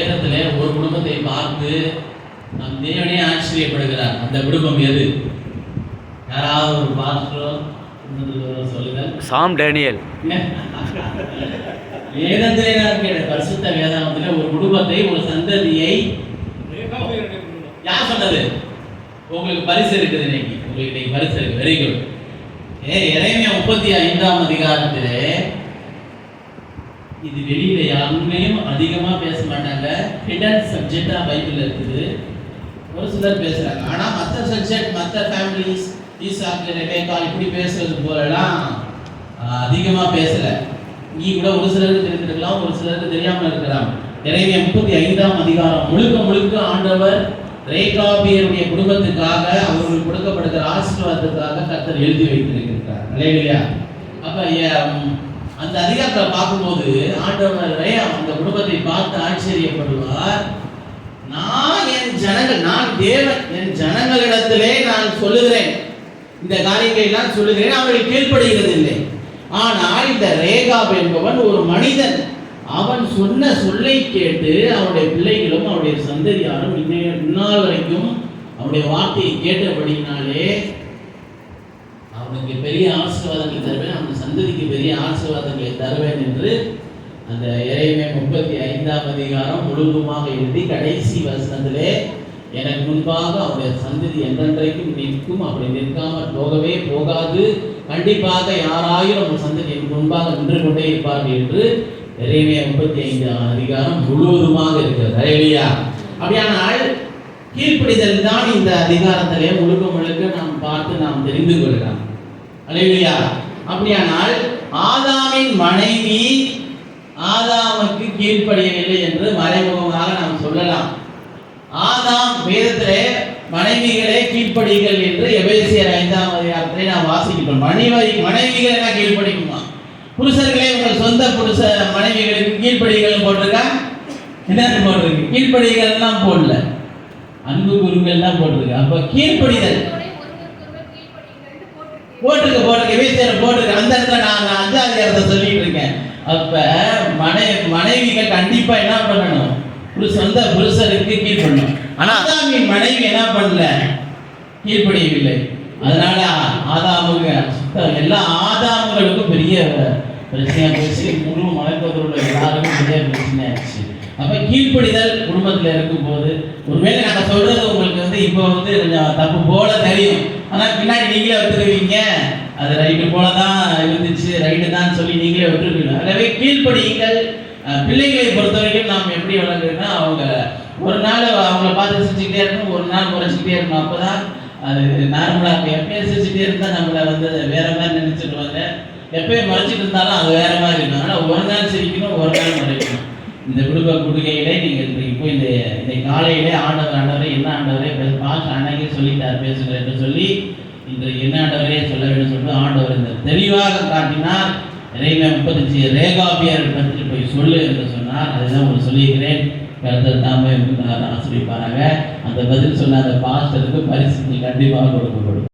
வேதத்தில் ஒரு குடும்பத்தை பார்த்து நம் தேவனே ஆச்சரியப்படுகிறார். அந்த குடும்பம் எது? யாராவது ஒரு பாஸ்டரோ சொல்லுங்கள். சாம் டேனியல். வேதத்திலே பரிசுத்த வேதாகமத்தில் ஒரு குடும்பத்தை, ஒரு சந்ததியை யார் சொன்னது? உங்களுக்கு பரிசு இருக்குது இன்னைக்கு. உங்களுக்கு இன்னைக்கு பரிசு இருக்கு. Very good. எரேமியா 35ஆம் அதிகாரத்திலே இது வெளியில யாருமையும் அதிகமா பேச மாட்டாங்க. ஹிடன் சப்ஜெக்டா பைபிள்ல இருக்குது. ஒரு சிலர் பேசுறாங்க. ஆனா மற்ற சப்ஜெக்ட், மற்ற ஃபேமிலிஸ், ஈசாக்கு, ரெபேக்கா இப்படி பேசுறது போலலாம் அதிகமா பேசல. நீ கூட ஒரு சிலருக்கு தெரிந்திருக்கலாம், ஒரு சிலருக்கு தெரியாமல் இருக்கலாம். எரேமியா 35ஆம் அதிகாரம் முழுக்க முழுக்க ஆண்டவர் ரேகாபியருடைய குடும்பத்துக்காக, அவர்களுக்கு கொடுக்கப்படுகிற ஆசீர்வாதத்துக்காக கர்த்தர் எழுதி வைத்திருக்கிறார். அல்லேலூயா. அப்ப அந்த அதிகாரத்தை பார்க்கும்போது ஆண்டவரே அந்த குடும்பத்தை பார்த்து ஆச்சரியப்படுவார். நான் தேவன் என் ஜனங்களிடத்திலே நான் சொல்லுகிறேன், இந்த காரியங்களை எல்லாம் சொல்லுகிறேன், அவர்கள் கீழ்ப்படுகிறதில்லை. ஆனால் இந்த ரேகாப் என்பவன் ஒரு மனிதன். அவன் சொன்ன சொல்லை கேட்டு அவனுடைய பிள்ளைகளும் அவனுடைய சந்ததியாரும் இந்நாள் வரைக்கும் அவனுடைய வார்த்தையை கேட்டபடினாலே அவனுக்கு பெரிய ஆசீர்வாதங்களை தருவேன், அவனுடைய சந்ததிக்கு பெரிய ஆசீர்வாதங்களை தருவேன் என்று அந்த எரேமியா 35ஆம் அதிகாரம் முழுவதுமாக எழுதி கடைசி வசனத்திலே எனக்கு முன்பாக அவருடைய சந்ததி என்றென்றைக்கும் நிற்கும், அப்படி நிற்காமல் போகவே போகாது, கண்டிப்பாக யாராயிரம் ஒரு சந்ததி எனக்கு முன்பாக நின்று கொண்டே இருப்பார்கள் என்று எரேமியா 35ஆம் அதிகாரம் முழுவதுமாக இருக்கிறது. அல்லேலூயா. அப்படியானால் கீழ்ப்படிதல் தான் இந்த அதிகாரத்திலே முழுக்க முழுக்க நாம் பார்த்து நாம் தெரிந்து கொள்ளலாம். அல்லேலூயா. அப்படியானால் ஆதாமின் மனைவி ஆதாமுக்கு கீழ்ப்படியவில்லை என்று மறைமுகமாக நாம் சொல்லலாம். ஆதாம் வேதத்திலே மனைவிகளே கீழ்ப்படிகள் என்று எபேசியர் 5ஆம் அதிகாரத்திலே நாம் வாசிக்கிறோம். மனைவிகள் என்ன கீழ்ப்படிக்குமா? புருஷர்களே உங்கள் சொந்த புருஷ மனைவிகளுக்கு கீழ்ப்படிகள் போட்டிருக்கா? என்ன போட்டிருக்கு? கீழ்ப்படிகள் எல்லாம் போடல, அன்பு குருக்கள் தான் போட்டிருக்கு. அப்ப கீழ்ப்படிதல் போட்டிருக்கு எபேசியர் போட்டிருக்கு. அந்த இடத்துல நான் 5ஆம் அதிகாரத்தை சொல்லிட்டு இருக்கேன். அப்ப மனைவிகள் கண்டிப்பா என்ன பண்ணணும்? சொந்த புருஷருக்கு கீழ்ப்படணும். ஆனா ஆதாமின் மனைவி என்ன பண்ணல? கீழ்ப்படியவில்லை. அதனால ஆதாமுக்கு எல்லா ஆதாமுகளுக்கும் பெரிய பிரச்சனையா போச்சு. முழு மலைப்பகுதியில் உள்ள எல்லாருக்கும் பெரிய பிரச்சனை ஆயிடுச்சு. அப்ப கீழ்ப்படிதல் குடும்பத்துல இருக்கும் போது, ஒருவேளை நாங்க சொல்றது உங்களுக்கு இப்போ கொஞ்சம் தப்பு போல தெரியும், ஆனா பின்னாடி நீங்களே ஒத்துக்குவீங்க, அது ரைட்டு போலதான் இருந்துச்சு, ரைட்டு தான் சொல்லி நீங்களே ஒத்துக்குவீங்க. எனவே கீழ்ப்படியுங்கள். பிள்ளைகளை பொறுத்த வரைக்கும் நாம் எப்படி வளர்க்குறோம்னா, அவங்க ஒரு நாள் அவங்கள பார்த்து சிரிச்சுக்கிட்டே இருக்கணும், ஒரு நாள் முறைச்சிக்கிட்டே இருக்கணும். அப்போதான் அது நார்மலாக எப்பயும் சிரிச்சுக்கிட்டே இருந்தால் நம்மளை வேற மாதிரி நினைச்சிடுவாங்க. எப்பயும் மறைச்சிட்டு இருந்தாலும் அது வேற மாதிரி இருக்கும். ஆனால் ஒரு நாள் சிரிக்கணும், ஒரு நாள் மறைக்கணும். இந்த குடும்ப குடுகையிலே நீங்கள் இப்போ இந்த காலையிலே ஆண்டவரே என்ன ஆண்டவரே பாஸ்ட் அன்னைக்கே சொல்லிட்டார் பேசுகிறேன் என்று சொல்லி இன்றைக்கு என்ன ஆண்டவரே சொல்ல வேண்டும் சொல்லிட்டு ஆண்டவர் இந்த தெளிவாக காட்டினார். எரேமியா 35 ரேகாபியர் பற்றி போய் சொல்லு என்று சொன்னார். அதுதான் உங்களுக்கு சொல்லியிருக்கிறேன். கர்த்தர் தாமே ஆசிரியப்பாராங்க. அந்த பதில் சொன்ன அந்த பாஸ்டருக்கு பரிசு கண்டிப்பாக கொடுக்கப்படும்.